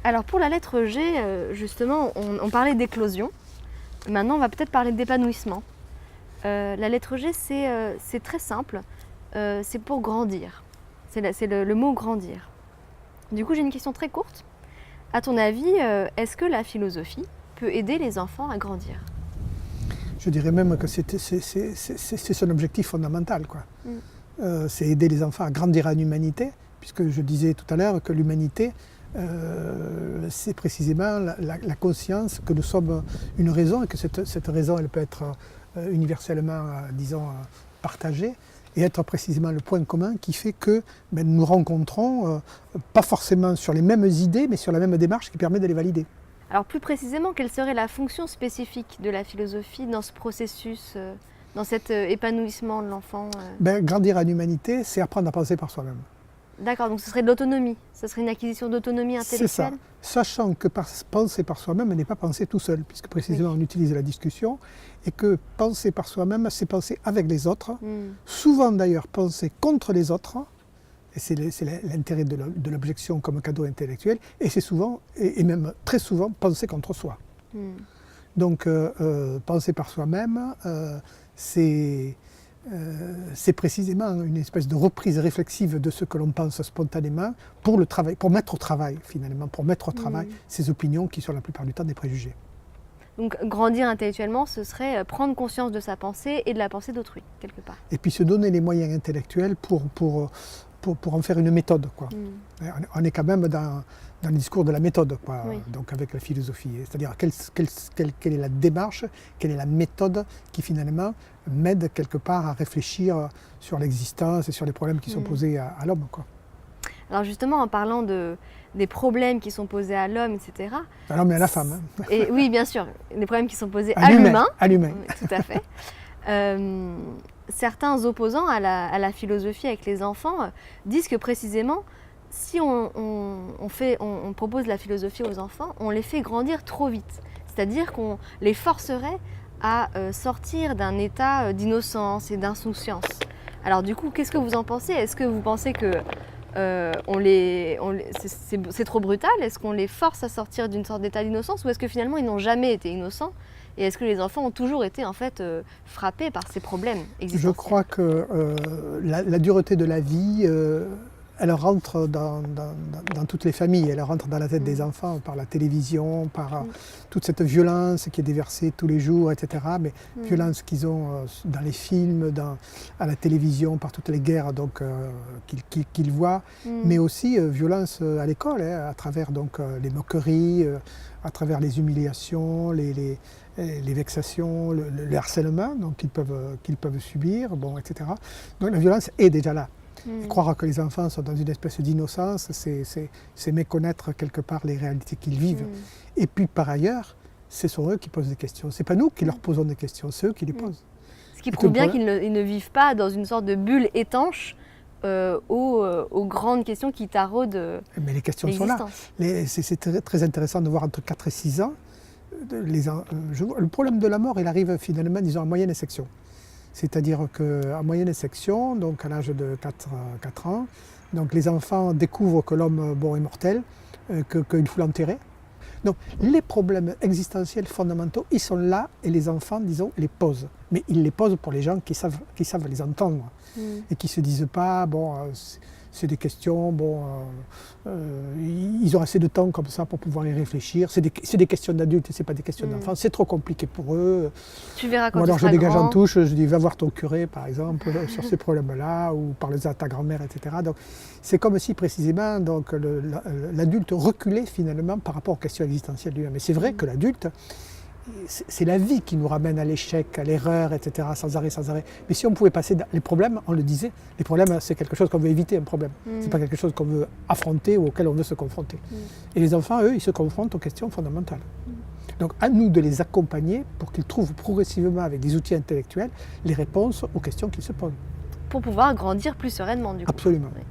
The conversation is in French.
Alors pour la lettre G, justement, on parlait d'éclosion. Maintenant, on va peut-être parler d'épanouissement. La lettre G, c'est très simple. C'est pour grandir. C'est le mot grandir. Du coup, j'ai une question très courte. À ton avis, est-ce que la philosophie peut aider les enfants à grandir? Je dirais même que c'est son objectif fondamental, quoi. C'est aider les enfants à grandir en humanité, puisque je disais tout à l'heure que l'humanité, c'est précisément la conscience que nous sommes une raison et que cette raison, elle peut être universellement, disons, partagée et être précisément le point commun qui fait que nous rencontrons, pas forcément sur les mêmes idées, mais sur la même démarche qui permet de les valider. Alors plus précisément, quelle serait la fonction spécifique de la philosophie dans ce processus, dans cet épanouissement de l'enfant? Grandir en humanité, c'est apprendre à penser par soi-même. D'accord, donc ce serait de l'autonomie, ce serait une acquisition d'autonomie intellectuelle? C'est ça, sachant que penser par soi-même n'est pas penser tout seul, puisque précisément on utilise la discussion, et que penser par soi-même, c'est penser avec les autres, souvent d'ailleurs penser contre les autres, et c'est l'intérêt de l'objection comme cadeau intellectuel, et c'est souvent, et même très souvent, penser contre soi. Donc penser par soi-même, c'est précisément une espèce de reprise réflexive de ce que l'on pense spontanément pour le travail, pour mettre au travail finalement, pour mettre au travail ces opinions qui sont la plupart du temps des préjugés. Donc grandir intellectuellement, ce serait prendre conscience de sa pensée et de la pensée d'autrui, quelque part. Et puis se donner les moyens intellectuels pour en faire une méthode, quoi. On est quand même dans le discours de la méthode, quoi, donc avec la philosophie. C'est-à-dire quelle est la démarche, quelle est la méthode qui finalement m'aide quelque part à réfléchir sur l'existence et sur les problèmes qui sont posés à l'homme, quoi. Alors justement, en parlant des problèmes qui sont posés à l'homme, etc. À l'homme et à la femme. Hein. Et, oui, bien sûr, les problèmes qui sont posés à l'humain. À l'humain. Tout à fait. Certains opposants à la philosophie avec les enfants disent que précisément, si on propose la philosophie aux enfants, on les fait grandir trop vite. C'est-à-dire qu'on les forcerait à sortir d'un état d'innocence et d'insouciance. Alors du coup, qu'est-ce que vous en pensez? Est-ce que vous pensez que c'est trop brutal? Est-ce qu'on les force à sortir d'une sorte d'état d'innocence, ou est-ce que finalement ils n'ont jamais été innocents? Et est-ce que les enfants ont toujours été en fait frappés par ces problèmes existentiels? Je crois que la dureté de la vie, elle rentre dans toutes les familles, elle rentre dans la tête des enfants par la télévision, par toute cette violence qui est déversée tous les jours, etc. Mais violence qu'ils ont dans les films, à la télévision, par toutes les guerres qu'ils voient, mais aussi violence à l'école, hein, à travers les moqueries, à travers les humiliations, les vexations, le harcèlement qu'ils peuvent subir, etc. Donc la violence est déjà là. Et croire que les enfants sont dans une espèce d'innocence, c'est méconnaître quelque part les réalités qu'ils vivent. Et puis par ailleurs, ce sont eux qui posent des questions. Ce n'est pas nous qui leur posons des questions, c'est eux qui les posent. Ce qui prouve bien qu'ils ne vivent pas dans une sorte de bulle étanche aux grandes questions qui taraudent. Mais les questions sont là. C'est très intéressant de voir entre 4 et 6 ans. Le problème de la mort, il arrive finalement, disons, en moyenne section. C'est-à-dire qu'en moyenne section, donc à l'âge de 4 ans, donc les enfants découvrent que l'homme est mortel, qu'il faut l'enterrer. Donc les problèmes existentiels fondamentaux, ils sont là et les enfants, disons, les posent. Mais ils les posent pour les gens qui savent les entendre et qui ne se disent pas, c'est des questions, ils ont assez de temps comme ça pour pouvoir y réfléchir. C'est des questions d'adultes, ce n'est pas des questions d'enfants. C'est trop compliqué pour eux. Tu verras quand ou alors tu seras je dégage grand. en touche, je dis va voir ton curé par exemple sur ces problèmes-là, ou parle-en à ta grand-mère, etc. Donc c'est comme si précisément l'adulte reculait finalement par rapport aux questions existentielles lui-même. Mais c'est vrai que l'adulte, c'est la vie qui nous ramène à l'échec, à l'erreur, etc., sans arrêt, sans arrêt. Mais si on pouvait passer les problèmes, on le disait, les problèmes, c'est quelque chose qu'on veut éviter, un problème. C'est pas quelque chose qu'on veut affronter ou auquel on veut se confronter. Et les enfants, eux, ils se confrontent aux questions fondamentales. Donc à nous de les accompagner pour qu'ils trouvent progressivement, avec des outils intellectuels, les réponses aux questions qu'ils se posent. Pour pouvoir grandir plus sereinement, du coup. Absolument. Oui.